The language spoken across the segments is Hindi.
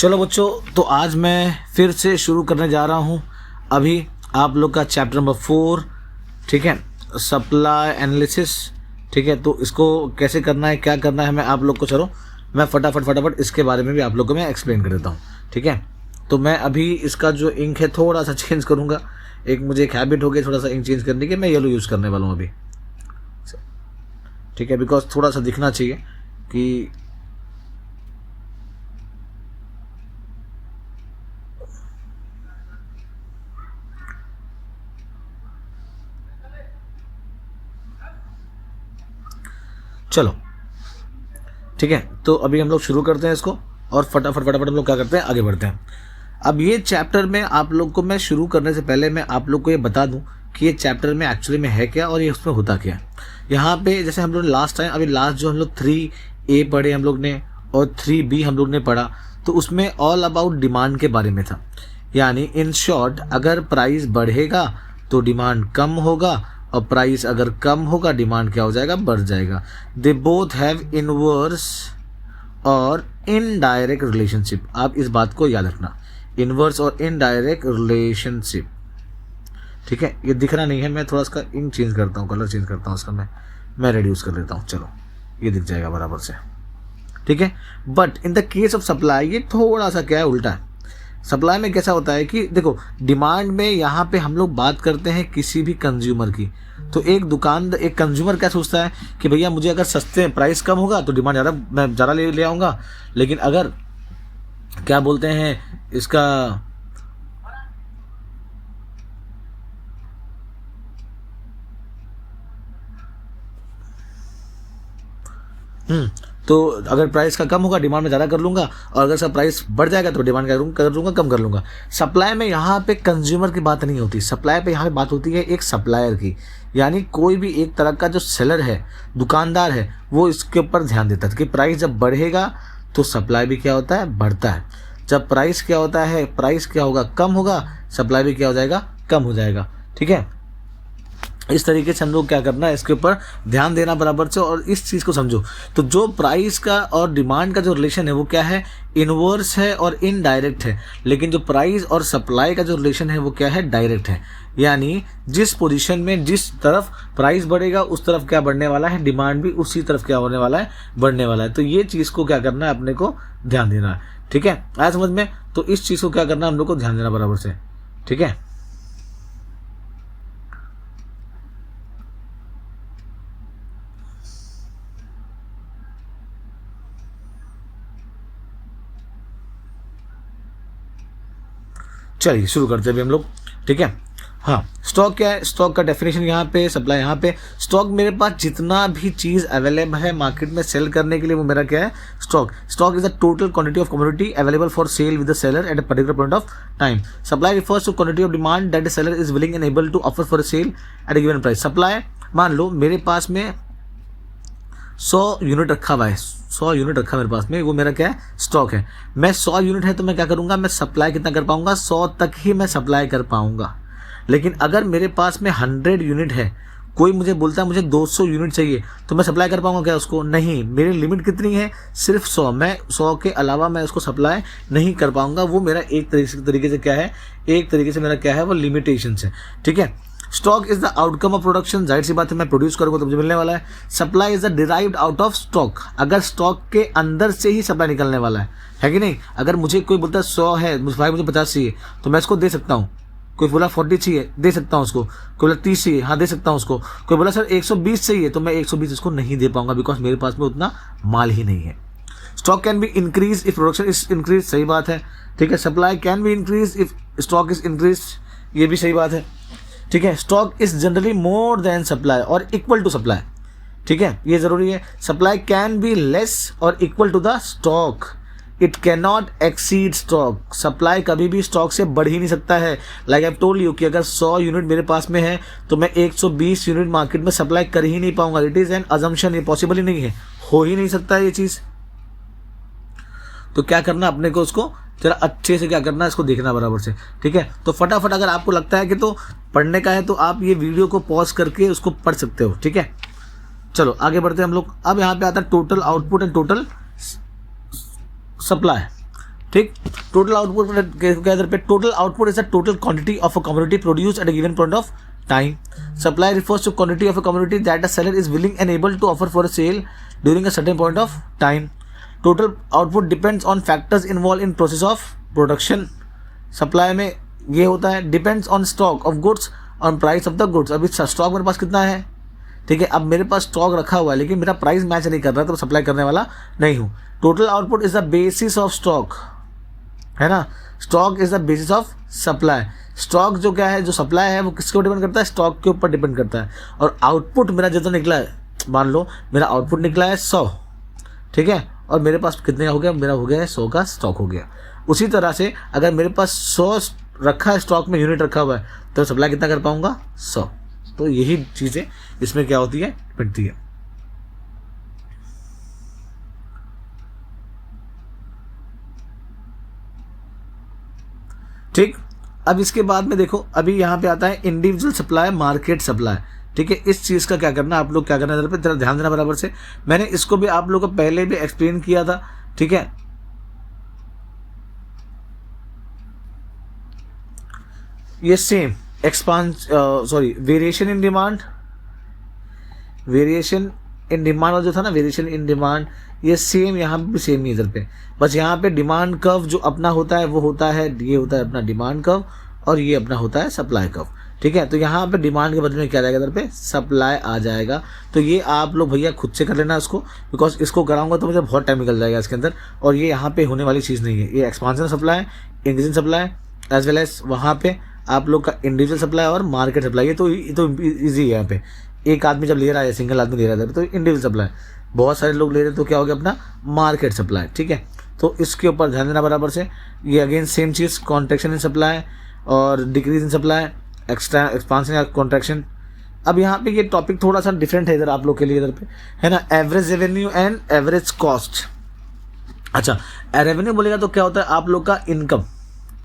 चलो बच्चों, तो आज मैं फिर से शुरू करने जा रहा हूँ अभी आप लोग का चैप्टर नंबर 4, ठीक है, सप्लाई एनालिसिस। ठीक है, तो इसको कैसे करना है, क्या करना है, मैं आप लोग को चलो मैं फटाफट इसके बारे में भी आप लोग को मैं एक्सप्लेन कर देता हूँ। ठीक है, तो मैं अभी इसका जो इंक है थोड़ा सा चेंज करूँगा। मुझे एक हैबिट हो गई थोड़ा सा इंक चेंज करने की। मैं येलो यूज़ करने वाला हूँ अभी। ठीक है, बिकॉज थोड़ा सा दिखना चाहिए कि चलो ठीक है, तो अभी हम लोग शुरू करते हैं इसको और फटाफट हम लोग क्या करते हैं, आगे बढ़ते हैं। अब ये चैप्टर में आप लोग को मैं शुरू करने से पहले मैं आप लोग को ये बता दूं कि ये चैप्टर में एक्चुअली में है क्या और ये उसमें होता क्या है। यहाँ पे जैसे हम लोग लास्ट टाइम अभी लास्ट जो हम लोग 3A पढ़े हम लोग ने और 3B हम लोग ने पढ़ा, तो उसमें ऑल अबाउट डिमांड के बारे में था। यानी इन शॉर्ट, अगर प्राइस बढ़ेगा तो डिमांड कम होगा और प्राइस अगर कम होगा डिमांड क्या हो जाएगा, बढ़ जाएगा। दे बोथ हैव इनवर्स और इनडायरेक्ट रिलेशनशिप। आप इस बात को याद रखना, इनवर्स और इनडायरेक्ट रिलेशनशिप। ठीक है, ये दिख रहा नहीं है, मैं थोड़ा इसका इंक चेंज करता हूँ, कलर चेंज करता हूँ इसका, मैं रिड्यूस कर लेता हूँ। चलो ये दिख जाएगा बराबर से। ठीक है, but in the case of supply ये थोड़ा सा क्या है, उल्टा है। सप्लाई में कैसा होता है कि देखो, डिमांड में यहाँ पे हम लोग बात करते हैं किसी भी कंज्यूमर की। तो एक कंज्यूमर क्या सोचता है कि भैया मुझे अगर सस्ते प्राइस कम होगा तो डिमांड ज़्यादा, मैं ज़्यादा ले आऊँगा। लेकिन अगर क्या बोलते हैं इसका, तो अगर प्राइस का कम होगा डिमांड में ज़्यादा कर लूँगा, और अगर सब प्राइस बढ़ जाएगा तो डिमांड कर लूँगा, कम कर लूँगा। सप्लाई में यहाँ पे कंज्यूमर की बात नहीं होती, सप्लाई पे यहाँ पे बात होती है एक सप्लायर की। यानी कोई भी एक तरह का जो सेलर है, दुकानदार है, वो इसके ऊपर ध्यान देता है कि प्राइस जब बढ़ेगा तो सप्लाई भी क्या होता है, बढ़ता है। जब प्राइस क्या होता है, प्राइस क्या होगा, कम होगा, सप्लाई भी क्या हो जाएगा, कम हो जाएगा। ठीक है, इस तरीके से हम लोग क्या करना है, इसके ऊपर ध्यान देना बराबर से। और इस चीज़ को समझो, तो जो प्राइस का और डिमांड का जो रिलेशन है वो क्या है, इनवर्स है और इनडायरेक्ट है। लेकिन जो प्राइस और सप्लाई का जो रिलेशन है वो क्या है, डायरेक्ट है। यानी जिस पोजीशन में जिस तरफ प्राइस बढ़ेगा उस तरफ क्या बढ़ने वाला है, डिमांड भी उसी तरफ क्या होने वाला है, बढ़ने वाला है। तो ये चीज़ को क्या करना है, अपने को ध्यान देना है। ठीक है, आया समझ में? तो इस चीज़ को क्या करना है, हम लोग को ध्यान देना बराबर से। ठीक है, चलिए शुरू करते हैं अभी हम लोग। ठीक है, हाँ, स्टॉक क्या है, स्टॉक का डेफिनेशन यहाँ पे, सप्लाई यहाँ पे। स्टॉक मेरे पास जितना भी चीज़ अवेलेबल है मार्केट में सेल करने के लिए वो मेरा क्या है, stock. Stock is the total quantity of commodity available for sale with the seller at a particular point of time. Supply refers to quantity of demand that the seller is willing and able to offer for sale at a given price. Supply, मान लो मेरे पास में 100 यूनिट रखा हुआ है, 100 यूनिट रखा मेरे पास में, वो मेरा क्या है, स्टॉक है। मैं 100 यूनिट है तो मैं क्या करूँगा, मैं सप्लाई कितना कर पाऊँगा, 100 तक ही मैं सप्लाई कर पाऊँगा। लेकिन अगर मेरे पास में 100 यूनिट है, कोई मुझे बोलता है मुझे 200 यूनिट चाहिए, तो मैं सप्लाई कर पाऊँगा क्या उसको, नहीं। मेरी लिमिट कितनी है, सिर्फ 100। मैं 100 के अलावा मैं उसको सप्लाई नहीं कर पाऊँगा। वो मेरा एक तरीके से क्या है, एक तरीके से मेरा क्या है, वो लिमिटेशन है। ठीक है, stock is the outcome of production, जाहिर सी बात है मैं प्रोड्यूस करूँगा तो मुझे मिलने वाला है। Supply is the derived out of stock, अगर स्टॉक के अंदर से ही सप्लाई निकलने वाला है कि नहीं। अगर मुझे कोई बोलता है 100 है, भाई मुझे 50 चाहिए, तो मैं इसको दे सकता हूँ। कोई बोला 40 चाहिए, दे सकता हूँ उसको। कोई बोला 30 चाहिए, हाँ दे सकता हूँ उसको। कोई बोला सर 120 चाहिए, तो मैं 120 उसको नहीं दे पाऊंगा, बिकॉज मेरे पास में उतना माल ही नहीं है। Stock can be increase if production is increase, सही बात है। ठीक है, supply can be increase if stock is increase, ये भी सही बात है। ठीक है, stock is generally more than supply और इक्वल टू सप्लाई। ठीक है, ये जरूरी है। सप्लाई कैन बी लेस और equal to the stock, it can not exceed stock. Supply कभी भी स्टॉक से बढ़ ही नहीं सकता है। लाइक आई टोल्ड यू कि अगर 100 यूनिट मेरे पास में है तो मैं 120 यूनिट मार्केट में सप्लाई कर ही नहीं पाऊंगा। इट इज एन अजम्पशन, ये पॉसिबल ही नहीं है, हो ही नहीं सकता ये चीज। तो क्या करना अपने को, उसको जरा अच्छे से क्या करना है, इसको देखना बराबर से। ठीक है, तो फटाफट अगर आपको लगता है कि तो पढ़ने का है तो आप ये वीडियो को पॉज करके उसको पढ़ सकते हो। ठीक है, चलो आगे बढ़ते हैं हम लोग। अब यहाँ पे आता है total output and total supply. ठीक। टोटल आउटपुट क्या इधर पे, total output is the total quantity of a commodity produce at a given point of time. Supply refers to quantity of a commodity that the seller is willing and able to offer for a sale during a certain point of time. Total output depends on factors involve in process of production. Supply में ये होता है depends on stock of goods on price of the goods. अभी स्टॉक मेरे पास कितना है, ठीक है, अब मेरे पास स्टॉक रखा हुआ है लेकिन मेरा प्राइस मैच नहीं कर रहा तो सप्लाई करने वाला नहीं हूँ। Total output is the basis of stock, है ना, stock is the basis of supply. Stock जो क्या है, जो सप्लाई है वो किसके ऊपर डिपेंड करता है, स्टॉक के ऊपर डिपेंड करता है। और आउटपुट मेरा जितना निकला है, मान लो मेरा आउटपुट निकला है 100, ठीक है, और मेरे पास कितने हो गया, मेरा हो गया है 100 का स्टॉक हो गया। उसी तरह से अगर मेरे पास 100 रखा है स्टॉक में, यूनिट रखा हुआ है, तो सप्लाई कितना कर पाऊंगा, 100। तो यही चीज़ें इसमें क्या होती है, बनती है। ठीक। अब इसके बाद में देखो, अभी यहाँ पे आता है इंडिविजुअल सप्लाई, मार्केट सप्लाई, ठीक है। इस चीज़ का क्या करना, आप लोग क्या करना, इधर पे जरा ध्यान देना बराबर से। मैंने इसको भी आप लोगों को पहले भी एक्सप्लेन किया था, ठीक है। ये same variation in demand, variation in demand और जो था ना वेरिएशन इन डिमांड, ये सेम यहाँ पे भी सेम ही इधर पे। बस यहाँ पे डिमांड कर्व जो अपना होता है वो होता है, ये होता है अपना डिमांड कर्व, और ये अपना होता है सप्लाई कर्व, ठीक है। तो यहाँ पे डिमांड के बदले में क्या रहेगा, इधर पे सप्लाई आ जाएगा। तो ये आप लोग भैया खुद से कर लेना इसको, बिकॉज इसको कराऊंगा तो मुझे बहुत टाइम निकल जाएगा इसके अंदर, और ये यहाँ पे होने वाली चीज़ नहीं है। ये expansion supply, increasing supply, as well as वहाँ पे आप लोग का इंडिविजुअल सप्लाई और मार्केट सप्लाई। ये तो ईजी है। यहाँ पे एक आदमी जब ले रहा है, सिंगल आदमी ले रहा है तो इंडिविजुअल सप्लाई, बहुत सारे लोग ले रहे हैं तो क्या हो गया अपना मार्केट सप्लाई, ठीक है। तो इसके ऊपर ध्यान देना बराबर से। ये अगेन सेम चीज़, कॉन्ट्रैक्शन इन सप्लाई और decrease in supply, extra expansion या कॉन्ट्रैक्शन। अब यहाँ पे ये टॉपिक थोड़ा सा डिफरेंट है इधर आप लोग के लिए, इधर पे है ना, average revenue and average cost. अच्छा, रेवेन्यू बोलेगा तो क्या होता है आप लोग का इनकम,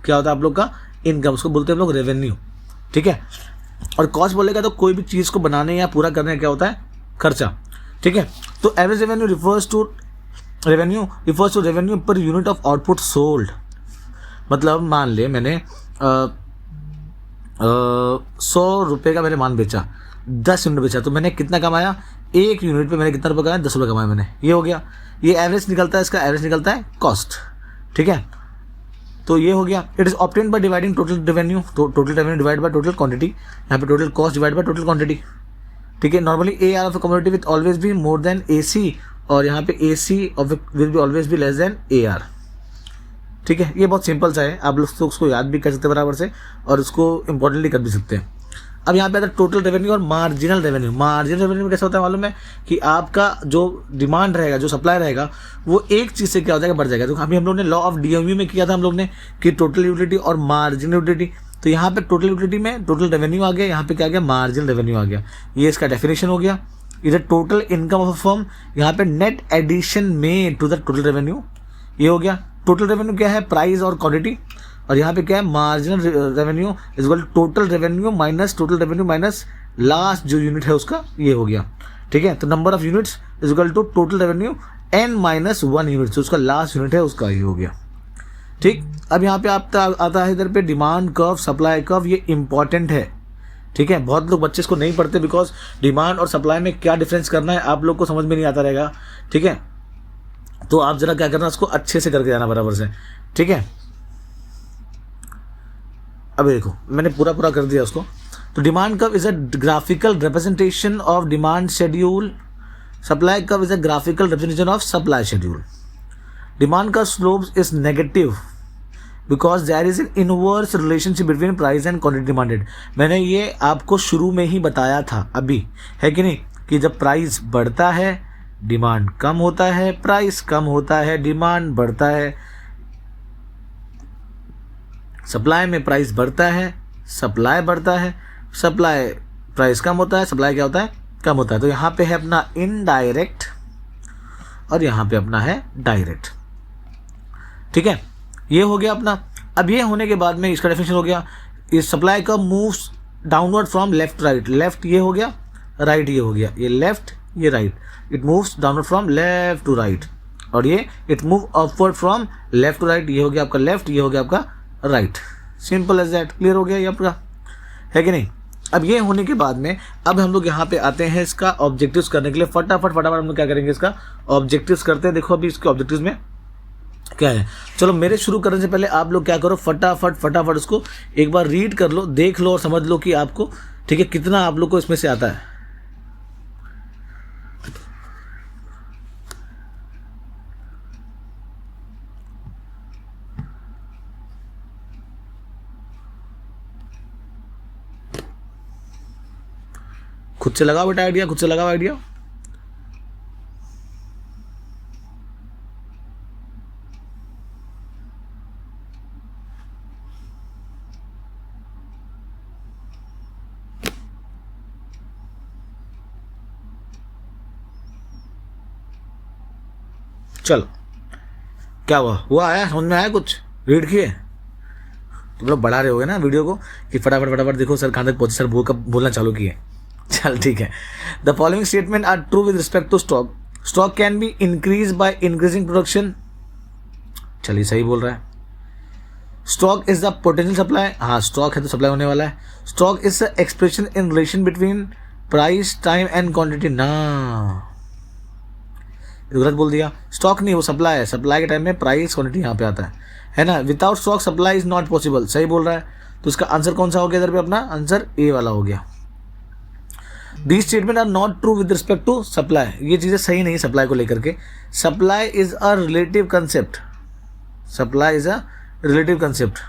क्या होता है आप लोग का इनकम, उसको बोलते हैं हम लोग रेवेन्यू, ठीक है। और कॉस्ट बोलेगा तो कोई भी चीज़ को बनाने या पूरा करने का क्या होता है, खर्चा, ठीक है। तो average revenue refers to revenue per unit of output sold. मतलब मान ले मैंने 100 रुपये का मैंने मान बेचा, 10 यूनिट बेचा, तो मैंने कितना कमाया, एक यूनिट पे मैंने कितना रुपये कमाया, 10 रुपये कमाया मैंने, ये हो गया। ये एवरेज निकलता है, इसका एवरेज निकलता है कॉस्ट, ठीक है। तो ये हो गया। It is obtained by dividing total revenue, total revenue divide by total quantity, यहाँ पे total cost divide by total quantity, ठीक है। Normally A R of commodity with always be more than A C, और यहाँ पे A C will be always be less than A R, ठीक है। ये बहुत सिंपल सा है, आप लोग तो उसको याद भी कर सकते हैं बराबर से, और उसको इंपॉर्टेंटली कर भी सकते हैं। अब यहाँ पे आता है टोटल रेवेन्यू और मार्जिनल रेवेन्यू। मार्जिनल रेवेन्यू में कैसा होता है मालूम है, कि आपका जो डिमांड रहेगा, जो सप्लाई रहेगा, वो एक चीज़ से क्या हो जाएगा, बढ़ जाएगा। तो अभी हम लोग ने लॉ ऑफ डीएमयू में किया था हम लोग ने, कि टोटल यूटिलिटी और मार्जिनल यूटिलिटी। तो यहाँ पे टोटल यूटिलिटी में टोटल रेवेन्यू आ गया, यहाँ पे क्या आ गया, मार्जिनल रेवेन्यू आ गया। ये इसका डेफिनेशन हो गया। इधर total income of a firm, यहाँ पे नेट एडिशन में टू द टोटल रेवेन्यू, ये हो गया। टोटल रेवेन्यू क्या है, प्राइस और क्वांटिटी, और यहाँ पे क्या है, marginal revenue is equal total revenue minus total revenue minus last जो यूनिट है उसका, ये हो गया, ठीक है। तो number of units is equal to total revenue n minus 1 unit, जो उसका लास्ट यूनिट है उसका, ये हो गया, ठीक। अब यहाँ पे आता है इधर पे डिमांड कर्व, सप्लाई कर्व। ये इंपॉर्टेंट है, ठीक है। बहुत लोग बच्चे इसको नहीं पढ़ते, बिकॉज डिमांड और सप्लाई में क्या डिफरेंस करना है आप लोग को समझ में नहीं आता रहेगा, ठीक है। तो आप जरा क्या करना, उसको अच्छे से करके जाना बराबर से, ठीक है। अब देखो मैंने पूरा कर दिया उसको। तो demand curve is a graphical representation of demand schedule, supply curve is a graphical representation of supply schedule. Demand curve slope is negative because there is an inverse relationship between price and quantity demanded. मैंने ये आपको शुरू में ही बताया था अभी, है कि नहीं, कि जब प्राइस बढ़ता है डिमांड कम होता है, प्राइस कम होता है डिमांड बढ़ता है। सप्लाई में प्राइस बढ़ता है, सप्लाई बढ़ता है, सप्लाई प्राइस कम होता है, सप्लाई क्या होता है, कम होता है। तो यहाँ पे है अपना इनडायरेक्ट और यहाँ पे अपना है डायरेक्ट, ठीक है। ये हो गया अपना। अब ये होने के बाद में इसका डेफिनेशन हो गया, इस सप्लाई का moves downward from left right, left ये हो गया, राइट ये हो गया, ये लेफ्ट ये right, it moves downward from left to right, और ये it move upward from left to right, ये हो गया आपका लेफ्ट, ये हो गया आपका right. Simple as that, clear हो गया ये आपका, है कि नहीं। अब ये होने के बाद में अब हम लोग यहाँ पे आते हैं इसका ऑब्जेक्टिव्स करने के लिए। फटाफट हम लोग क्या करेंगे, इसका ऑब्जेक्टिव्स करते हैं। देखो अभी इसके ऑब्जेक्टिव्स में क्या है। चलो मेरे शुरू करने से पहले आप लोग क्या करो, फटाफट उसको एक बार रीड कर लो, देख लो और समझ लो कि आपको ठीक है कितना आप लोग को इसमें से आता है। खुद से लगाओ बेटा आइडिया, खुद से लगाओ आइडिया। चलो क्या हुआ आया समझ में आया, कुछ रीड किए। तुम लोग बढ़ा रहे होगे ना वीडियो को कि फटाफट देखो सर कहाँ तक पहुंचे, सर बोलना चालू किए। चल ठीक है। The following statement are true with respect to stock. Stock can be increase by increasing production. चलिए सही बोल रहा है। Stock is the potential supply, हाँ स्टॉक है तो सप्लाई होने वाला है। Stock is the expression in relation between price time and quantity, ना गलत बोल दिया। स्टॉक नहीं, वो सप्लाई है, सप्लाई के टाइम में प्राइस क्वांटिटी यहाँ पे आता है ना। Without stock supply is not possible, सही बोल रहा है। तो इसका आंसर कौन सा हो गया इधर पे, अपना आंसर ए वाला हो गया। These statement are not true with respect to supply, ये चीज़ें सही नहीं सप्लाई को लेकर के। Supply is a relative concept, supply is a relative concept,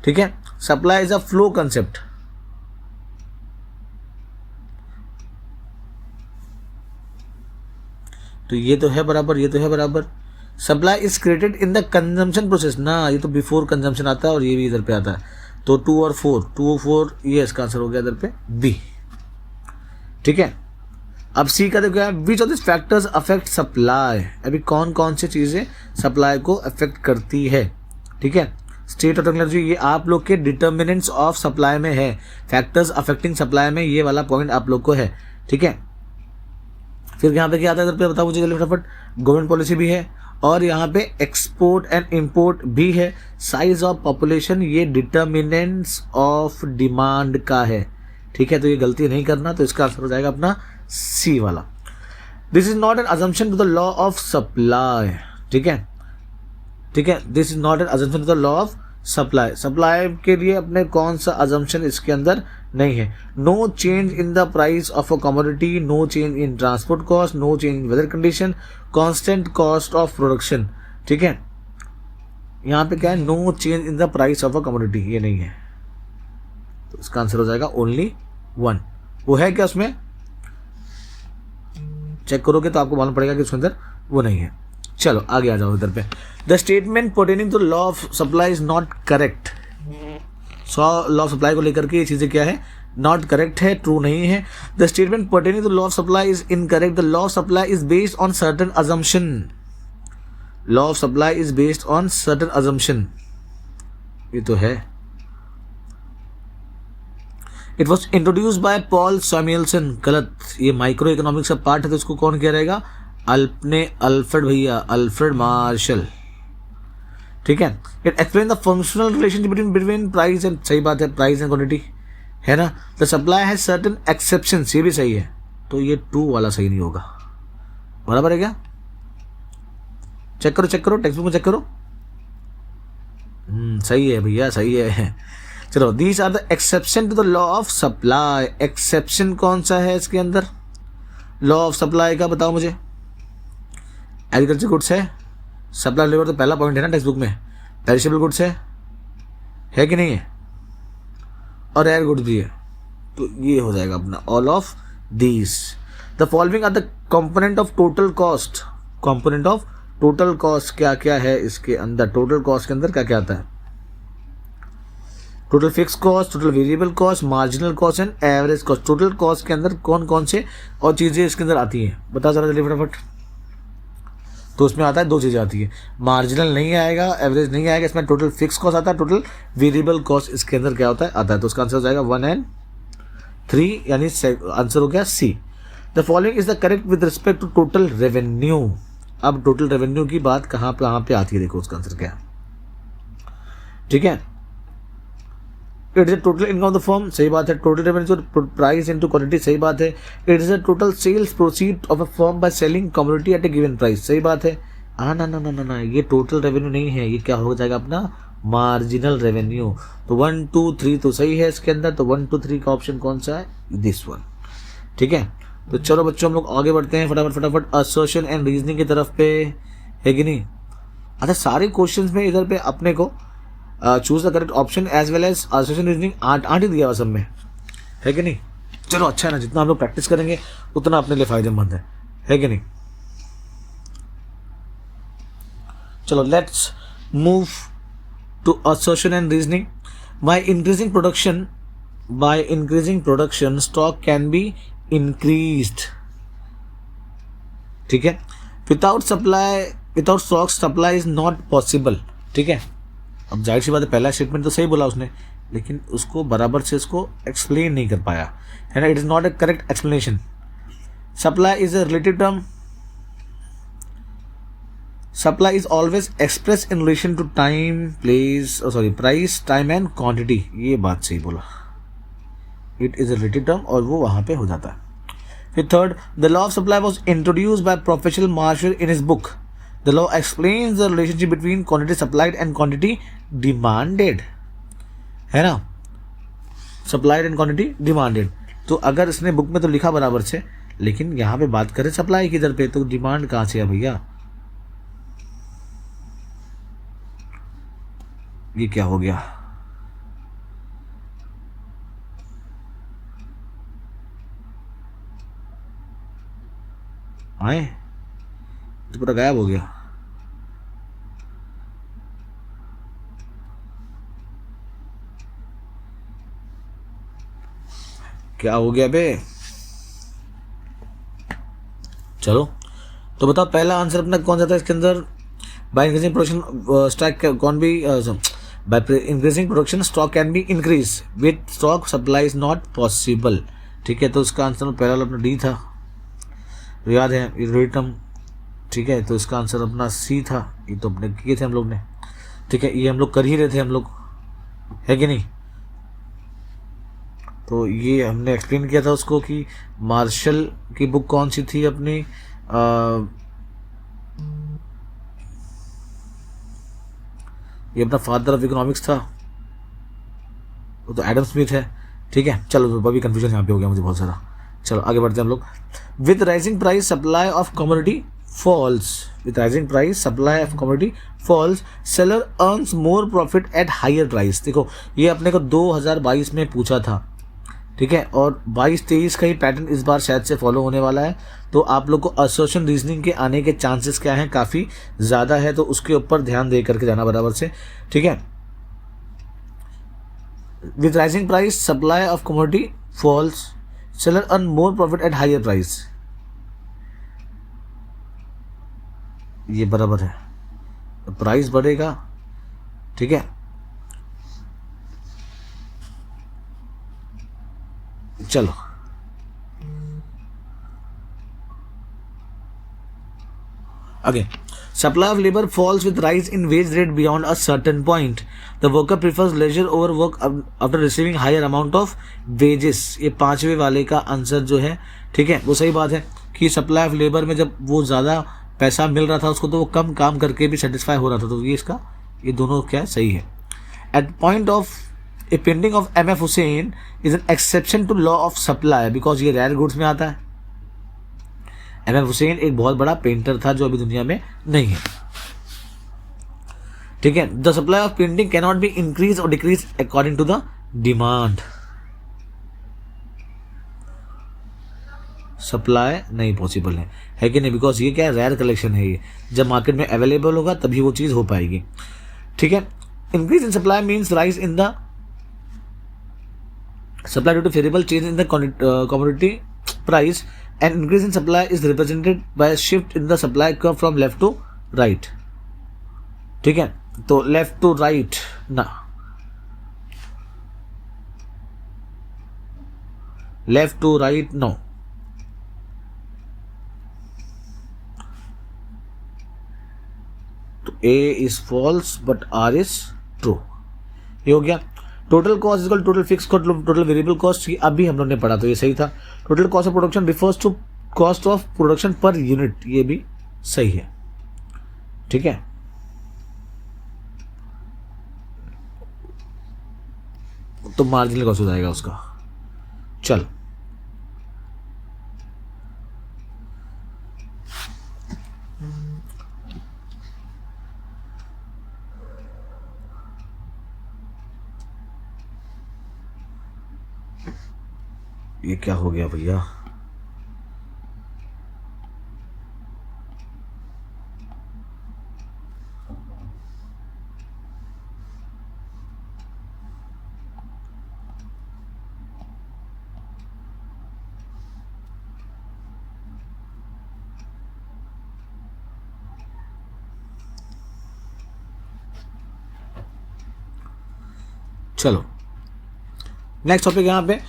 ठीक है। Supply is a flow concept. तो ये तो है बराबर, ये तो है बराबर। Supply is created in the consumption process, ना ये तो बिफोर कंजम्पशन आता है और ये भी इधर पे आता है। तो 2 और 4 ये इसका आंसर हो गया इधर पे बी, ठीक है। अब सी का देखो क्या, which of this factors affect supply. अभी कौन कौन सी चीज़ें सप्लाई को अफेक्ट करती है, ठीक है। स्टेट ऑफ टेक्नोलॉजी ये आप लोग के डिटर्मिनेंट्स ऑफ सप्लाई में है, फैक्टर्स अफेक्टिंग सप्लाई में ये वाला पॉइंट आप लोग को है, ठीक है। फिर यहाँ पे क्या आता है इधर पे बताओ मुझे जल्दी फटाफट। गवर्नमेंट पॉलिसी भी है और यहाँ पे एक्सपोर्ट एंड इंपोर्ट भी है। साइज ऑफ पॉपुलेशन ये डिटर्मिनेंट्स ऑफ डिमांड का है, ठीक है। तो ये गलती नहीं करना, तो इसका आंसर हो जाएगा अपना सी वाला। This is not an assumption to the law of supply, ठीक है, ठीक है। This is not an assumption to the law of supply. Supply के लिए अपने कौन सा अजम्पशन इसके अंदर नहीं है। No change in the price of a commodity, no change in transport cost, no change in weather condition, constant cost of production, ठीक है। यहाँ पे क्या है, no change in the price of a commodity, ये नहीं है। तो इसका आंसर हो जाएगा ओनली 1। वो है क्या उसमें, चेक करोगे तो आपको मालूम पड़ेगा कि उसके अंदर वो नहीं है। चलो आगे आ जाओ इधर पे। The statement pertaining to law of supply is not correct. Law of supply को लेकर के ये चीजें क्या है, नॉट करेक्ट है, ट्रू नहीं है। The statement pertaining to law of supply is incorrect. The law of supply is based on certain assumption. Law of supply is based on certain assumption, ये तो है। It was introduce by Paul Samuelson, गलत। ये माइक्रो इकोनॉमिक्स का पार्ट है, तो इसको कौन कह रहेगा, अल्फ्रेड भैया, अल्फ्रेड मार्शल, ठीक है। It explain the functional relationship between price and, सही बात है, प्राइस एंड क्वांटिटी, है ना। The supply has certain exceptions, ये भी सही है। तो ये 2 वाला सही नहीं होगा, बराबर है क्या। चेक करो टेक्स्ट बुक में चेक करो। सही है भैया, सही है। चलो, these are the exception to the law of supply. Exception कौन सा है इसके अंदर लॉ ऑफ सप्लाई का, बताओ मुझे। एग्रीकल्चर गुड्स है, सप्लाई लेबर तो पहला पॉइंट है ना टेक्स्ट बुक में। पेरिशेबल गुड्स है कि नहीं है, और एयर गुड्स भी है। तो ये हो जाएगा अपना all of these. The following are the component of total cost. Component of total cost क्या क्या है इसके अंदर, टोटल कॉस्ट के अंदर क्या क्या आता है। Total fix cost, total variable cost, marginal cost and average cost. Total cost के अंदर कौन कौन से और चीज़ें इसके अंदर आती हैं, बता जरा जल्दी फटाफट। तो उसमें आता है 2 चीज़ें आती है, मार्जिनल नहीं आएगा, एवरेज नहीं आएगा। इसमें टोटल फिक्स कॉस्ट आता है, टोटल वेरिएबल कॉस्ट इसके अंदर क्या होता है, आता है। तो उसका आंसर हो जाएगा 1 and 3, यानी आंसर हो गया C. The following is the correct with respect to total revenue. अब टोटल रेवेन्यू की बात कहाँ पे आती है, देखो उसका आंसर क्या है, ठीक है। It is a total income of the firm, सही बात है। Total revenue price into quantity, सही बात है। It is a total sales proceed of a firm by selling commodity at a given price, सही बात है। ना ना ना ना ना, ये टोटल रेवेन्यू नहीं है, ये क्या हो जाएगा अपना मार्जिनल रेवेन्यू। तो 1 2 3 तो सही है इसके अंदर, तो 1 2 3 का ऑप्शन कौन सा है, दिस वन, ठीक है। तो चलो बच्चों हम लोग आगे बढ़ते हैं फटाफट फटाफट असर्शन एंड रीजनिंग की तरफ पे, है कि नहीं। अच्छा, सारे क्वेश्चंस में इधर पे अपने को choose the correct option as well as assertion reasoning आठ ही दिया हुआ सब में, है कि नहीं। चलो अच्छा है ना, जितना हम लोग प्रैक्टिस करेंगे उतना अपने लिए फायदेमंद है कि नहीं। चलो let's move to assertion and reasoning. By increasing production stock can be increased, ठीक है। without stock supply is not possible, ठीक है। अब जाहिर सी बात है, पहला स्टेटमेंट तो सही बोला उसने, लेकिन उसको बराबर से इसको एक्सप्लेन नहीं कर पाया, है ना। It is not A correct explanation. Supply is a relative term, supply is always expressed in relation to price, time and quantity, ये बात सही बोला। it is a relative term और वो वहाँ पे हो जाता है। फिर third, the law of supply was introduced by Professor Marshall in his book. The law explains the relationship between quantity supplied and quantity demanded, है ना, supplied and quantity demanded। तो अगर इसने बुक में तो लिखा बराबर से, लेकिन यहाँ पे बात करें सप्लाई की दर पे, तो डिमांड कहाँ से है भैया, ये क्या हो गया। आए तो पूरा गायब हो गया। क्या हो गया बे। चलो तो बताओ पहला आंसर अपना कौन सा था इसके अंदर। बाय इंक्रीजिंग प्रोडक्शन स्टॉक कौन भी by increasing production stock can be increased, with stock supply is not possible, ठीक है। तो इसका आंसर पहला वाला अपना डी था, याद है, रिटर्म, ठीक है। तो इसका आंसर अपना सी था, ये तो अपने किए थे हम लोग ने, ठीक है। ये हम लोग कर ही रहे थे हम लोग, है कि नहीं। तो ये हमने एक्सप्लेन किया था उसको कि मार्शल की बुक कौन सी थी अपनी, ये अपना फादर ऑफ इकोनॉमिक्स था, वो तो एडम स्मिथ है, ठीक है। चलो अभी कंफ्यूजन यहाँ पे हो गया मुझे बहुत सारा। चलो आगे बढ़ते हैं हम लोग। With rising price supply of commodity falls, with rising price supply of commodity falls, seller earns more profit at higher price. देखो ये अपने को 2022 में पूछा था, ठीक है, और 22-23 का ही पैटर्न इस बार शायद से फॉलो होने वाला है। तो आप लोग को असर्शन रीजनिंग के आने के चांसेस क्या हैं, काफ़ी ज़्यादा है, तो उसके ऊपर ध्यान दे करके जाना बराबर से, ठीक है। With rising price supply of commodity falls, seller earn more profit at higher price, ये बराबर है, प्राइस बढ़ेगा, ठीक है। चलो again, supply of labor falls with rise in wage rate beyond a certain point. The worker prefers leisure over work after receiving higher amount of wages. ये पांचवे वाले का आंसर जो है, ठीक है, वो सही बात है कि सप्लाई ऑफ लेबर में जब वो ज़्यादा पैसा मिल रहा था उसको, तो वो कम काम करके भी सेटिस्फाई हो रहा था। तो ये इसका, ये दोनों क्या सही है। At point of a painting of M.F. Hussain is an exception to law of supply, because ये रेयर गुड्स में आता है। M.F. हुसैन एक बहुत बड़ा पेंटर था जो अभी दुनिया में नहीं है, ठीक है। The supply of painting can not be increase और decrease according to the demand. Supply नहीं पॉसिबल है कि नहीं, बिकॉज ये क्या है, रेयर कलेक्शन है। ये जब मार्केट में अवेलेबल होगा तभी वो चीज हो पाएगी, ठीक है। Increase in supply means rise in the supply due to favorable change in the commodity price, and increase in supply is represented by a shift in the supply curve from left to right, ठीक है। तो left to right ना, left to right no, तो A is false but R is true. ये हो गया। Total cost equal total fix cost total variable cost, ये अभी हम लोग ने पढ़ा तो ये सही था। Total cost of production refers to cost of production per unit, ये भी सही है। ठीक है, तो मार्जिनल कॉस्ट हो जाएगा उसका। चल ये क्या हो गया भैया? चलो नेक्स्ट टॉपिक यहाँ पे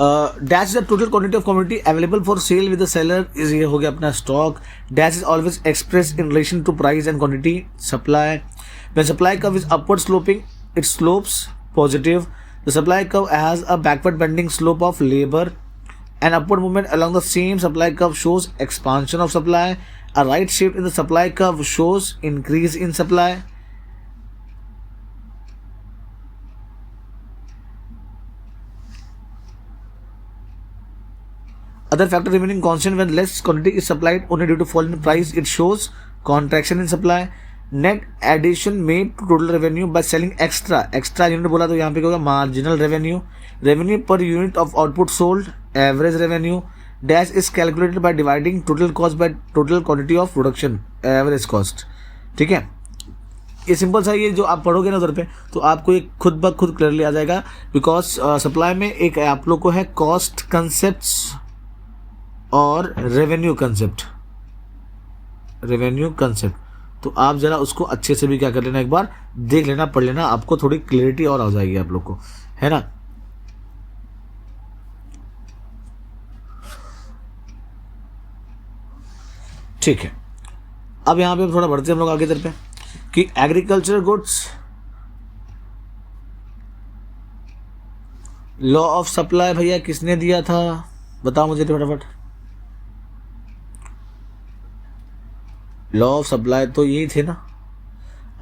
dash the total quantity of commodity available for sale with the seller is, ये हो गया अपना stock. Dash is always express in relation to price and quantity. Supply, when supply curve is upward sloping it slopes positive. The supply curve has a backward bending slope of labour and upward movement along the same supply curve shows expansion of supply. A right shift in the supply curve shows increase in supply. Other factor remaining constant when less quantity is supplied only due to fall in price, it shows contraction in supply. Net addition made to total revenue by selling extra unit बोला तो यहाँ पे क्या होगा? marginal revenue. Revenue per unit of output sold, average revenue. Dash is calculated by dividing total cost by total quantity of production, average cost. ठीक है, ये सिंपल सा, ये जो आप पढ़ोगे ना उधर पे तो आपको ये खुद ब खुद क्लियरली आ जाएगा। बिकॉज सप्लाई में एक आप लोग को है कॉस्ट कंसेप्ट और रेवेन्यू कंसेप्ट, तो आप जरा उसको अच्छे से भी क्या कर लेना, एक बार देख लेना, पढ़ लेना, आपको थोड़ी क्लियरिटी और आ जाएगी आप लोग को, है ना। ठीक है, अब यहां पे थोड़ा बढ़ते हैं हम लोग आगे इधर पे कि agriculture goods law of supply भैया किसने दिया था, बताओ मुझे फटाफट। लॉ ऑफ सप्लाई तो यही थे ना।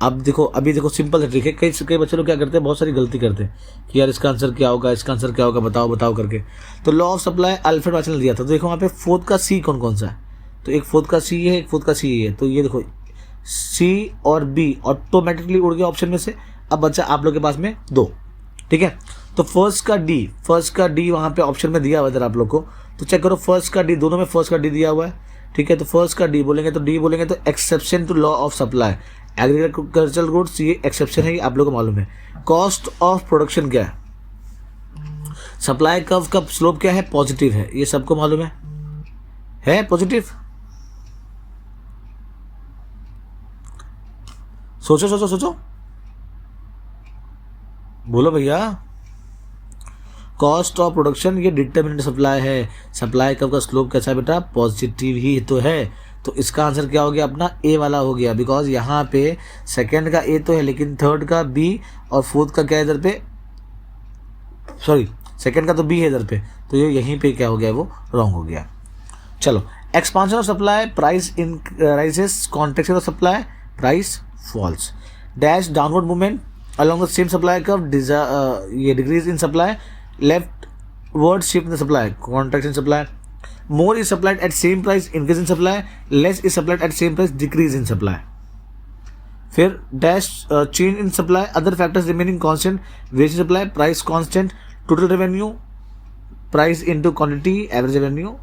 अब देखो, अभी देखो सिंपल है, ठीक है। कई बच्चे लोग क्या करते हैं, बहुत सारी गलती करते हैं कि यार इसका आंसर क्या होगा, इसका आंसर क्या होगा, बताओ करके। तो law of supply Alfred Watson ने दिया था। तो देखो वहाँ पे फोर्थ का सी कौन सा है, तो एक फोर्थ का सी है, एक फोर्थ का सी है। तो ये देखो सी और बी ऑटोमेटिकली उड़ गया ऑप्शन में से। अब बच्चा आप लोग के पास में दो, ठीक है। तो फर्स्ट का डी वहाँ पे ऑप्शन में दिया हुआ है आप लोग को, तो चेक करो फर्स्ट का डी, दोनों में फर्स्ट का डी दिया हुआ है, ठीक है। तो फर्स्ट का डी बोलेंगे तो exception to law of supply, agricultural goods, ये एक्सेप्शन है, ये आप लोगों को मालूम है। कॉस्ट ऑफ प्रोडक्शन क्या है, सप्लाई कर्व का स्लोप क्या है, पॉजिटिव है, ये सबको मालूम है पॉजिटिव। सोचो बोलो भैया। कॉस्ट ऑफ प्रोडक्शन ये डिटरमिनेंट सप्लाई है, सप्लाई कर्व का स्लोप कैसा है बेटा, पॉजिटिव ही तो है। तो इसका आंसर क्या हो गया अपना, ए वाला हो गया। बिकॉज यहाँ पे सेकंड का ए तो है, लेकिन थर्ड का बी और फोर्थ का क्या है इधर पे, सॉरी सेकंड का तो बी है इधर पे, तो ये यहीं पे क्या हो गया, वो रॉन्ग हो गया। चलो, expansion of supply, price in rises, contraction of supply, price falls. Dash downward movement along the same supply curve, ये decrease in supply, leftward shift in the supply, contraction supply. More is supplied at same price, increase in supply. Less is supplied at same price, decrease in supply. फिर dash change in supply, other factors remaining constant, wage supply, price constant, total revenue, price into quantity, average revenue,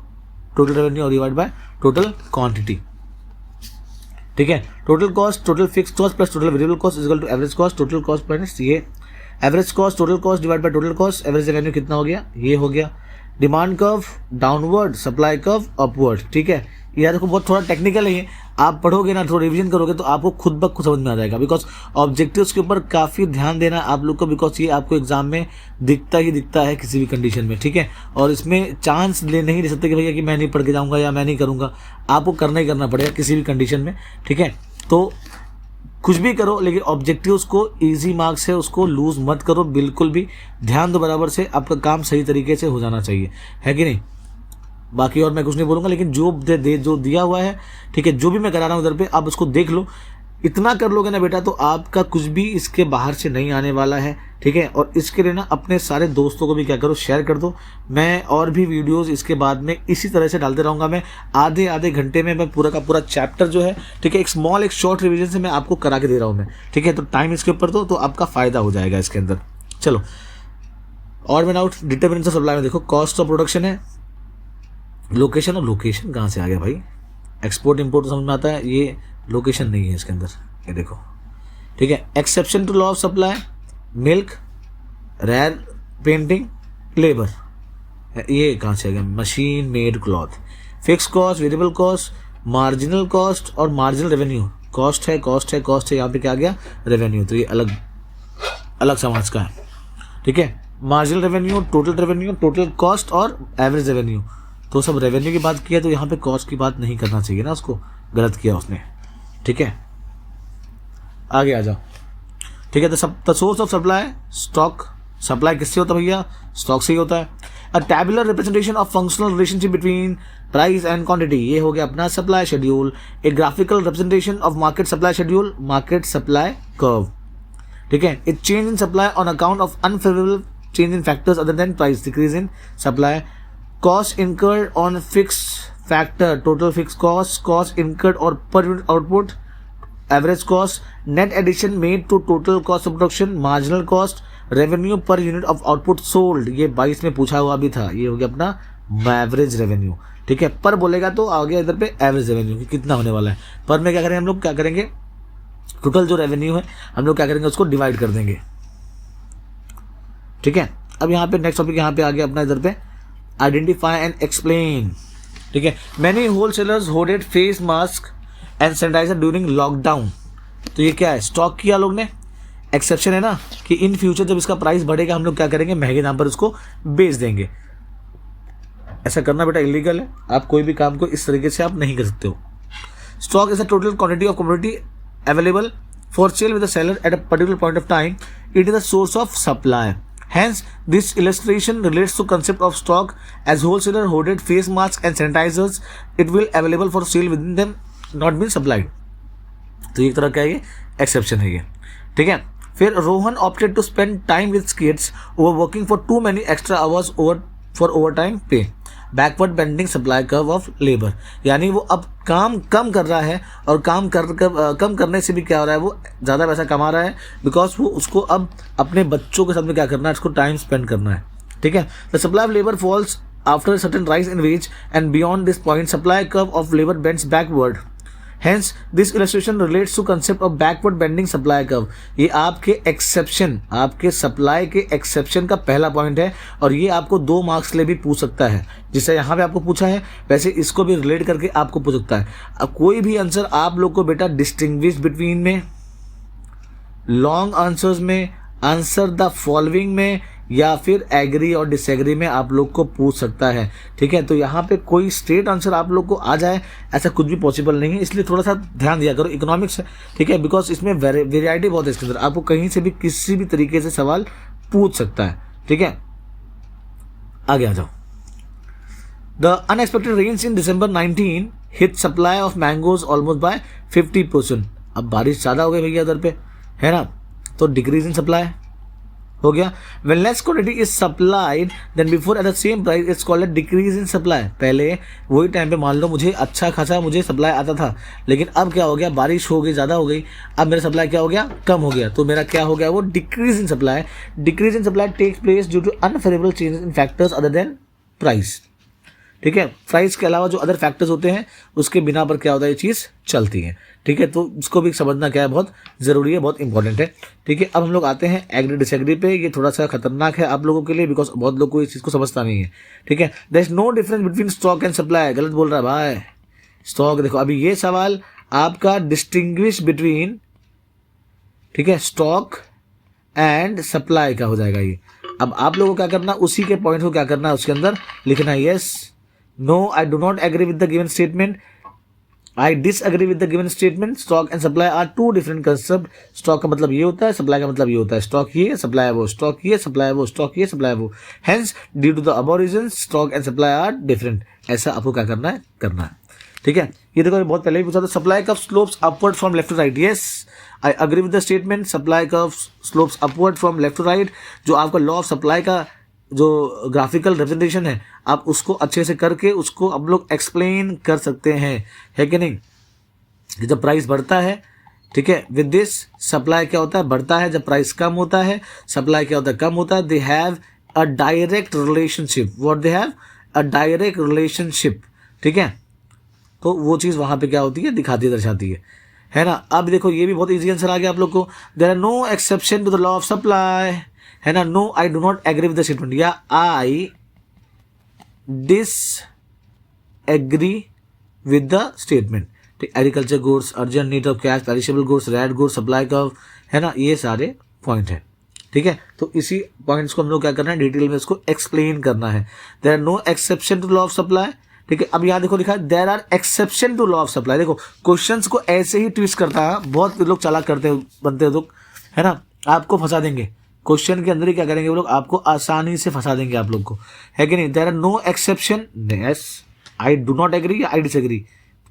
total revenue divided by total quantity. ठीक है, total cost, total fix cost plus total variable cost is equal to average cost, total cost minus ये average cost, total cost divide by total cost, average revenue कितना हो गया, ये हो गया। Demand curve downward, supply curve upward, ठीक है। यह देखो बहुत थोड़ा टेक्निकल है ये, आप पढ़ोगे ना, थोड़ा रिवीजन करोगे तो आपको खुद ब खुद समझ में आ जाएगा। बिकॉज ऑब्जेक्टिव्स के ऊपर काफ़ी ध्यान देना आप लोग को, बिकॉज ये आपको एग्जाम में दिखता है किसी भी कंडीशन में, ठीक है। और इसमें चांस नहीं ले सकते कि भैया कि मैं नहीं पढ़ के जाऊँगा या मैं नहीं करूँगा, आपको करना ही करना पड़ेगा किसी भी कंडीशन में, ठीक है। तो कुछ भी करो लेकिन ऑब्जेक्टिव उसको ईजी मार्क्स है, उसको लूज मत करो बिल्कुल भी, ध्यान दो बराबर से, आपका काम सही तरीके से हो जाना चाहिए, है कि नहीं। बाकी और मैं कुछ नहीं बोलूँगा, लेकिन जो जो दिया हुआ है, ठीक है, जो भी मैं करा रहा हूँ उधर पे आप उसको देख लो। इतना कर लोगे ना बेटा तो आपका कुछ भी इसके बाहर से नहीं आने वाला है, ठीक है। और इसके लिए ना अपने सारे दोस्तों को भी क्या करो, शेयर कर दो। मैं और भी वीडियोस इसके बाद में इसी तरह से डालते रहूँगा। मैं आधे आधे घंटे में मैं पूरा का पूरा चैप्टर जो है, ठीक है, एक शॉर्ट रिविजन से मैं आपको करा के दे रहा हूँ मैं, ठीक है। तो टाइम इसके ऊपर दो तो आपका फ़ायदा हो जाएगा इसके अंदर। चलो, और मैं आउट डिटरमिनेंट्स ऑफ सप्लाई में देखो, कॉस्ट ऑफ प्रोडक्शन है, लोकेशन। और लोकेशन कहाँ से आ गया भाई, एक्सपोर्ट इम्पोर्ट समझ में आता है, ये लोकेशन नहीं है इसके अंदर, ये देखो, ठीक है। Exception to law of supply, milk, rare painting, labour, ये कहाँ से आ गया, machine made cloth, fix cost, variable cost, marginal cost और मार्जिनल रेवेन्यू। कॉस्ट है, कॉस्ट है, कॉस्ट है, यहाँ पे क्या आ गया, रेवेन्यू। तो ये अलग अलग समाज का है, ठीक है। मार्जिनल रेवेन्यू, टोटल कॉस्ट और एवरेज रेवेन्यू। तो सब रेवेन्यू की बात किया, तो यहाँ पे कॉस्ट की बात नहीं करना चाहिए ना, उसको गलत किया उसने, ठीक है। आगे आ जाओ, ठीक है। तो source of supply, stock. Supply किससे होता है भैया, स्टॉक से ही होता है। A tabular representation of functional relationship between price and quantity, ये हो गया अपना supply schedule. A graphical representation of market supply schedule, market supply curve, ठीक है। A change in supply on account of unfavourable change in factors other than price, decrease in supply. Cost incurred on fix factor, total fix cost, cost incurred और per unit output, average cost, net addition made to total cost of production, marginal cost, revenue per unit of output sold. ये 22 में पूछा हुआ भी था, ये हो गया अपना एवरेज रेवेन्यू, ठीक है। पर बोलेगा तो आ गया इधर पे एवरेज रेवेन्यू कि कितना होने वाला है। पर में क्या करेंगे हम लोग, क्या करेंगे, टोटल जो रेवेन्यू है हम लोग क्या करेंगे, उसको डिवाइड कर देंगे, ठीक है। अब यहाँ पे नेक्स्ट टॉपिक यहाँ पे आ गया अपना इधर पे, आइडेंटिफाई एंड एक्सप्लेन, ठीक है। Many wholesalers hoarded face mask and sanitiser during lockdown. तो ये क्या है, स्टॉक किया लोग ने, एक्सेप्शन है ना कि इन फ्यूचर जब इसका प्राइस बढ़ेगा हम लोग क्या करेंगे, महंगे दाम पर उसको बेच देंगे। ऐसा करना बेटा इलीगल है, आप कोई भी काम को इस तरीके से आप नहीं कर सकते हो। Stock is a total quantity of commodity available for sale with the seller at a particular point of time, it is a source of supply. Hence, this illustration relates to concept of stock as wholesaler hoarded face masks and sanitizers. It will available for sale within them, not been supplied. तो एक तरह क्या है ये, एक्सेप्शन है ये, ठीक है। फिर Rohan opted to spend time with kids over working for too many extra hours for overtime pay. Backward bending supply curve of labour, यानी वो अब काम कम कर रहा है और काम कम करने से भी क्या हो रहा है, वो ज़्यादा पैसा कमा रहा है, बिकॉज वो उसको अब अपने बच्चों के साथ में क्या करना है, उसको टाइम स्पेंड करना है, ठीक है। The supply of labour falls after certain rise in wage and beyond this point supply curve of labour bends backward. Hence, this illustration relates to concept of backward bending supply curve. ये आपके एक्सेप्शन, आपके सप्लाई के एक्सेप्शन का पहला पॉइंट है और ये आपको 2 मार्क्स ले भी पूछ सकता है। जिससे यहाँ पे आपको पूछा है वैसे इसको भी रिलेट करके आपको पूछ सकता है। अब कोई भी आंसर आप लोग को बेटा डिस्टिंग्विश बिटवीन में, लॉन्ग आंसर्स में, आंसर द फॉलोइंग में या फिर एग्री और डिसएग्री में आप लोग को पूछ सकता है, ठीक है। तो यहाँ पे कोई स्ट्रेट आंसर आप लोग को आ जाए ऐसा कुछ भी पॉसिबल नहीं है, इसलिए थोड़ा सा ध्यान दिया करो। इकोनॉमिक्स है, ठीक है, बिकॉज इसमें वेराइटी बहुत है इसके अंदर, आपको कहीं से भी किसी भी तरीके से सवाल पूछ सकता है, ठीक है। आगे आ जाओ। The unexpected rains in December 19 hit supply of mangoes almost by 50%। अब बारिश ज़्यादा हो गई भैया उधर पे, है ना, तो डिक्रीज इन सप्लाई हो गया। When less quantity is supplied than before at the same price, it's called a decrease in supply. पहले वही टाइम पे मान लो मुझे अच्छा खासा मुझे सप्लाई आता था, लेकिन अब क्या हो गया, बारिश हो गई, ज़्यादा हो गई, अब मेरा सप्लाई क्या हो गया, कम हो गया, तो मेरा क्या हो गया, वो decrease in supply. Decrease in supply takes place due to unfavourable changes in factors other than price, ठीक है। प्राइस के अलावा जो अदर फैक्टर्स होते हैं उसके बिना पर क्या होता है, ये चीज़ चलती है, ठीक है। तो इसको भी समझना क्या है, बहुत ज़रूरी है, बहुत इंपॉर्टेंट है, ठीक है। अब हम लोग आते हैं एग्री डिसएग्री पे। ये थोड़ा सा खतरनाक है आप लोगों के लिए, बिकॉज बहुत लोग को इस चीज़ को समझता नहीं है, ठीक है। There is no difference between stock and supply, गलत बोल रहा है भाई। स्टॉक देखो, अभी ये सवाल आपका डिस्टिंग्विश बिटवीन, ठीक है, स्टॉक एंड सप्लाई का हो जाएगा ये। अब आप लोगों को क्या करना, उसी के पॉइंट को क्या करना है, उसके अंदर लिखना है yes, no, I do not agree with the given statement, I disagree with the given statement, stock and supply are two different concept. Stock का मतलब ये होता है, सप्लाई का मतलब ये होता है। स्टॉक ये, सप्लाई वो, स्टॉक ये, सप्लाई वो, स्टॉक ये, सप्लाई वो। Hence due to the above reasons stock and supply are different. ऐसा आपको क्या करना है। ठीक है, ये देखो बहुत पहले भी पूछा था। Supply curve slopes upward from left to right. Yes, I agree with the statement, supply curve slopes upward from left to right. जो आपका लॉ ऑफ सप्लाई का जो ग्राफिकल रिप्रेजेंटेशन है, आप उसको अच्छे से करके उसको आप लोग एक्सप्लेन कर सकते हैं, है कि नहीं। जब प्राइस बढ़ता है, ठीक है, विद दिस सप्लाई क्या होता है, बढ़ता है। जब प्राइस कम होता है, सप्लाई क्या होता है, कम होता है। They have a direct relationship. What they have, a direct relationship. ठीक है, तो वो चीज़ वहाँ पे क्या होती है, दिखाती दर्शाती है ना। अब देखो ये भी बहुत इजी आंसर आ गया आप लोग को। There are no exception to the law of supply, है ना। No, I do not agree with the statement, या I disagree with the statement. ठीक, agriculture goods, urgent need of cash, perishable goods, red goods, supply curve, है ना, ये सारे पॉइंट है। ठीक है, तो इसी पॉइंट्स को हम लोग क्या करना है, डिटेल में इसको एक्सप्लेन करना है। There are no exception to law of supply. ठीक है, अब यहाँ देखो लिखा है there are exception to law of supply. देखो क्वेश्चंस को ऐसे ही ट्विस्ट करता है, बहुत लोग चालाक करते हैं, बनते हैं लोग, है ना, आपको फंसा देंगे क्वेश्चन के अंदर ही। क्या करेंगे वो लोग, आपको आसानी से फंसा देंगे आप लोग को, है कि नहीं। There are no exception, yes, I do not agree या आई डिसएग्री,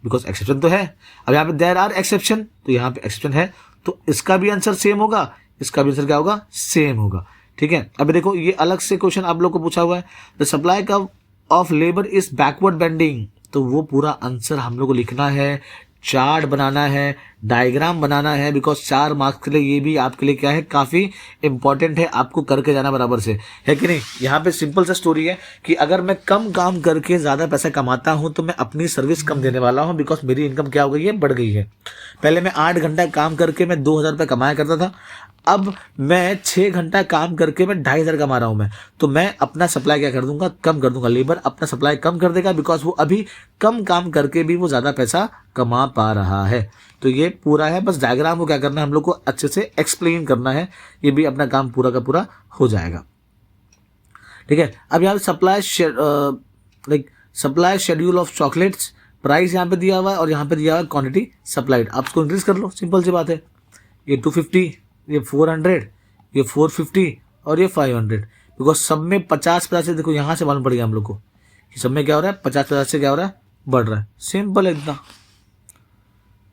बिकॉज एक्सेप्शन तो है। अब यहाँ पे देयर आर एक्सेप्शन, तो यहाँ पे एक्सेप्शन है, तो इसका भी आंसर सेम होगा, इसका भी आंसर क्या होगा, सेम होगा। ठीक है, अब देखो ये अलग से क्वेश्चन आप लोग को पूछा हुआ है, the supply curve of labour is backward bending. तो वो पूरा आंसर हम लोग को लिखना है, चार्ट बनाना है, डायग्राम बनाना है, बिकॉज 4 मार्क्स के लिए ये भी आपके लिए क्या है, काफ़ी इंपॉर्टेंट है, आपको करके जाना बराबर से, है कि नहीं। यहाँ पे सिंपल सा स्टोरी है कि अगर मैं कम काम करके ज़्यादा पैसा कमाता हूँ तो मैं अपनी सर्विस कम देने वाला हूँ, बिकॉज मेरी इनकम क्या हो गई है, बढ़ गई है। पहले मैं 8 घंटा काम करके मैं 2,000 रुपये कमाया करता था, अब मैं 6 घंटा काम करके मैं 2,500 कमा रहा हूँ मैं, तो मैं अपना सप्लाई क्या कर दूंगा, कम कर दूंगा। लेबर अपना सप्लाई कम कर देगा, बिकॉज वो अभी कम काम करके भी वो ज़्यादा पैसा कमा पा रहा है। तो ये पूरा है, बस डायग्राम को क्या करना है, हम लोग को अच्छे से एक्सप्लेन करना है, ये भी अपना काम पूरा का पूरा हो जाएगा। ठीक है, अब यहाँ supply like supply schedule of chocolates, price यहाँ पे दिया हुआ है और यहाँ पे दिया हुआ है क्वांटिटी सप्लाइड। आप इसको इंक्रीज कर लो, सिंपल सी बात है। ये 250, ये 400, ये 450 और ये 500, बिकॉज सब में 50-50 से, देखो यहाँ से मालूम पड़ेगा हम लोग को कि सब में क्या हो रहा है, 50-50 से क्या हो रहा है, बढ़ रहा है। सिंपल है इतना,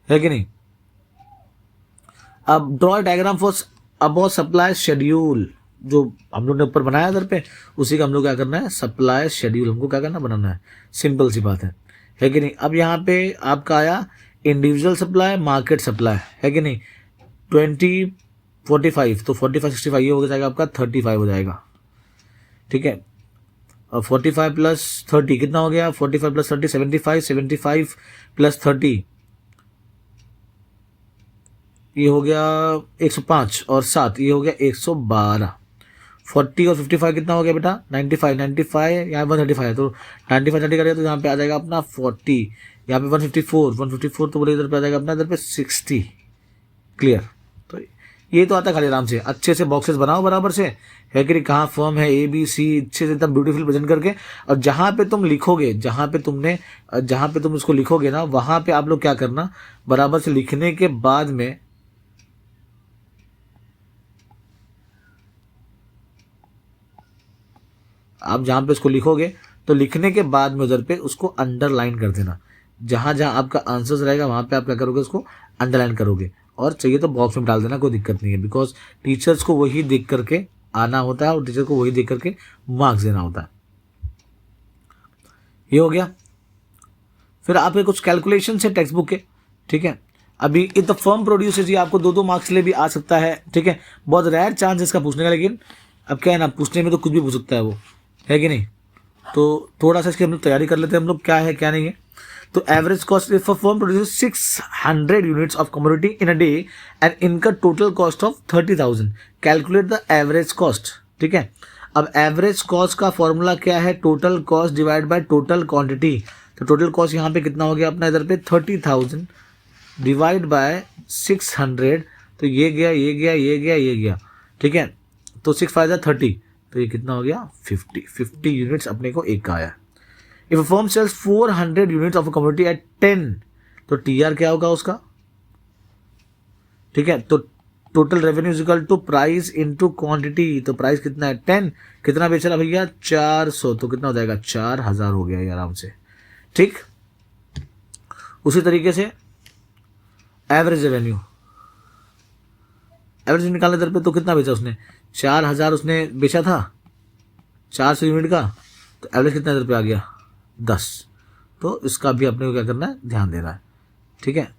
है कि नहीं। अब draw diagram for about supply schedule, जो हम लोग ने ऊपर बनाया इधर पे, उसी का हम लोग क्या करना है, सप्लाई शेड्यूल हमको क्या करना, बनाना है। सिंपल सी बात है कि नहीं। अब यहाँ पे आपका आया इंडिविजुअल सप्लाई, मार्केट सप्लाई, है कि नहीं। 20, 45, तो 45, 65 ये हो जाएगा आपका 35 हो जाएगा। ठीक है, और 45 प्लस 30 कितना हो गया, 45 प्लस 30 75, 75 प्लस 30 ये हो गया 105 और 7 ये हो गया 112। 40 और 55 कितना हो गया बेटा, 95, 95 यहाँ 135 है, तो 95 30 करेगा तो यहाँ पे आ जाएगा अपना 40, यहाँ पे 154 तो बोले इधर पे आ जाएगा अपना, इधर पे 60। क्लियर, तो ये तो आता खाली आराम से, अच्छे से बॉक्सेस बनाओ बराबर से, है कि कहाँ फॉर्म है ABC अच्छे से एकदम ब्यूटीफुल प्रेजेंट करके, और जहाँ पे तुम लिखोगे, जहाँ पे तुम इसको लिखोगे ना, वहाँ पे आप लोग क्या करना, बराबर से लिखने के बाद में आप जहाँ पे इसको लिखोगे तो लिखने के बाद में उधर पे उसको अंडरलाइन कर देना। जहाँ जहाँ आपका आंसर्स रहेगा वहाँ पे आप क्या करोगे, उसको अंडरलाइन करोगे, और चाहिए तो बॉक्स में डाल देना, कोई दिक्कत नहीं है, बिकॉज टीचर्स को वही देख करके आना होता है और टीचर को वही देख करके मार्क्स देना होता है। ये हो गया। फिर आपके कुछ कैलकुलेशन है टेक्स्ट बुक के, ठीक है। अभी इफ द फर्म प्रोड्यूसेस, ये आपको 2-2 मार्क्स के लिए भी आ सकता है, ठीक है। बहुत रेयर चांस है इसका पूछने का, लेकिन अब क्या है ना, पूछने में तो कुछ भी पूछ सकता है वो, है कि नहीं। तो थोड़ा सा इसकी हम लोग तैयारी कर लेते हैं हम लोग, क्या है क्या नहीं है। तो average cost if a firm produces 600 units of commodity in a day and इनका total cost of 30,000, calculate the average cost, ठीक है। अब एवरेज कॉस्ट का फॉर्मूला क्या है, total cost divide by total quantity. तो टोटल कॉस्ट यहाँ पे कितना हो गया अपना, इधर पे 30,000 डिवाइड बाय 600, तो ये गया ये गया ये गया ये गया, ठीक है। तो 6 फाइव 30, तो ये कितना हो गया 50 यूनिट्स अपने को एक का आया। If a firm sells 400 units of a commodity at 10, तो TR क्या होगा उसका, ठीक है। तो total revenue equal to price into quantity, तो प्राइस कितना है 10, कितना बेच रहा भैया 400, तो कितना हो जाएगा 4000 हो गया ये आराम से, ठीक। उसी तरीके से एवरेज रेवेन्यू, एवरेज निकालने दर पे तो कितना बेचा उसने 4000 उसने बेचा था 400 यूनिट का, तो एवरेज कितना दर पे आ गया 10। तो इसका भी अपने को क्या करना है, ध्यान देना है, ठीक है।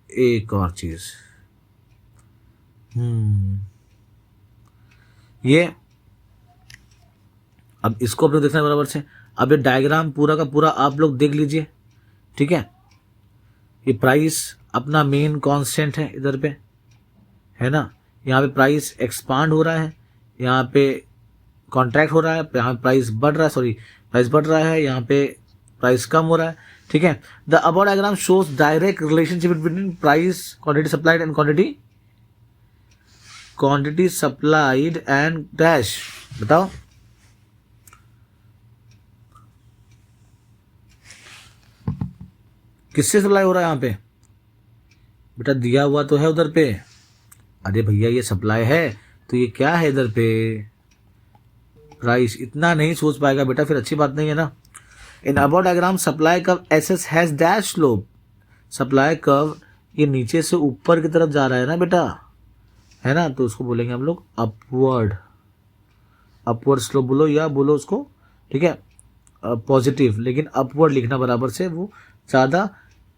एक और चीज ये अब इसको अपने देखना है बराबर से। अब ये डायग्राम पूरा का पूरा आप लोग देख लीजिए, ठीक है। ये प्राइस अपना मेन कांस्टेंट है इधर पे, है ना। यहाँ पे प्राइस एक्सपांड हो रहा है, यहाँ पे कॉन्ट्रैक्ट हो रहा है, यहाँ प्राइस बढ़ रहा है, सॉरी प्राइस बढ़ रहा है, यहाँ पे प्राइस कम हो रहा है, ठीक है। The above diagram shows direct relationship between price, quantity supplied and quantity supplied and dash, बताओ किससे सप्लाई हो रहा है यहाँ पे बेटा, दिया हुआ तो है उधर पे। अरे भैया ये सप्लाई है तो ये क्या है इधर पे प्राइस, इतना नहीं सोच पाएगा बेटा, फिर अच्छी बात नहीं है ना। In above diagram supply curve SS has dash slope, supply curve ये नीचे से ऊपर की तरफ जा रहा है ना बेटा, है ना, तो उसको बोलेंगे हम लोग अपवर्ड, अपवर्ड स्लोप बोलो या बोलो उसको, ठीक है पॉजिटिव, लेकिन अपवर्ड लिखना बराबर से वो ज़्यादा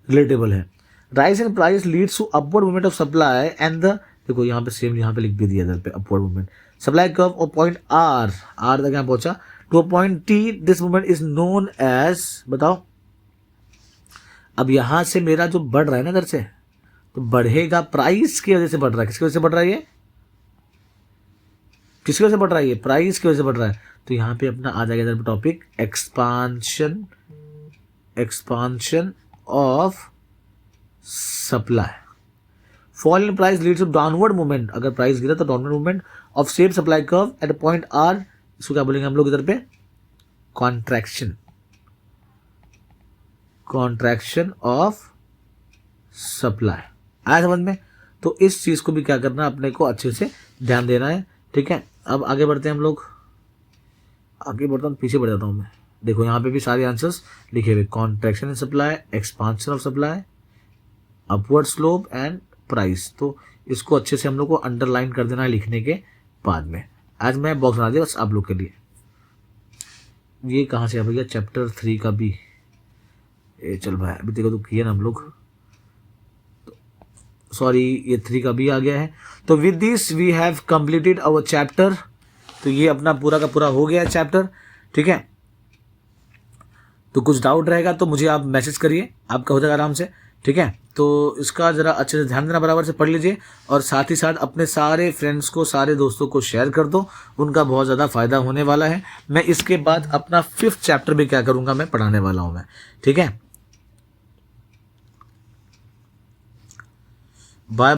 रिलेटेबल है। Rise in price leads to upward movement of supply and the, देखो यहाँ पे सेम यहाँ पे लिख भी दिया इधर पे अपवर्ड मूवमेंट, सप्लाई कर्व और पॉइंट आर, आर तक यहाँ पहुंचा to a point T, this movement is known as, बताओ अब यहाँ से मेरा जो बढ़ रहा है ना इधर से, तो बढ़ेगा प्राइस की वजह से बढ़ रहा है, किसकी वजह से बढ़ रहा है ये, किसकी वजह से बढ़ रहा है ये, प्राइस की वजह से बढ़ रहा है। तो यहाँ पे अपना आ जाएगा इधर पे topic expansion, expansion of supply. Fall in price leads to downward movement, अगर प्राइस गिरा तो downward movement of same supply curve at a point R, इसको क्या बोलेंगे हम लोग इधर पे कॉन्ट्रैक्शन, कॉन्ट्रैक्शन ऑफ सप्लाई। आया समझ में। तो इस चीज को भी क्या करना है अपने को अच्छे से ध्यान देना है, ठीक है। अब आगे बढ़ते हैं हम लोग, आगे बढ़ता हूँ पीछे बढ़ जाता हूँ मैं, देखो यहाँ पे भी सारे आंसर्स लिखे हुए, contraction in supply, expansion of supply, upward slope and price. तो इसको अच्छे से हम लोग को अंडरलाइन कर देना है लिखने के बाद में। आज मैं बॉक्स बना दिया बस आप लोग के लिए। ये कहाँ से है भैया, चैप्टर 3 का भी, ये चल भाई अभी देखो तो किया ना हम लोग, सॉरी ये 3 का भी आ गया है। तो with this we have completed our chapter, तो ये अपना पूरा का पूरा हो गया है चैप्टर, ठीक है। तो कुछ डाउट रहेगा तो मुझे आप मैसेज करिए, आपका हो जाएगा आराम से, ठीक है। तो इसका ज़रा अच्छे से ध्यान देना, बराबर से पढ़ लीजिए और साथ ही साथ अपने सारे फ्रेंड्स को, सारे दोस्तों को शेयर कर दो, उनका बहुत ज़्यादा फायदा होने वाला है। मैं इसके बाद अपना 5th चैप्टर भी क्या करूँगा, मैं पढ़ाने वाला हूँ मैं, ठीक है। बाय।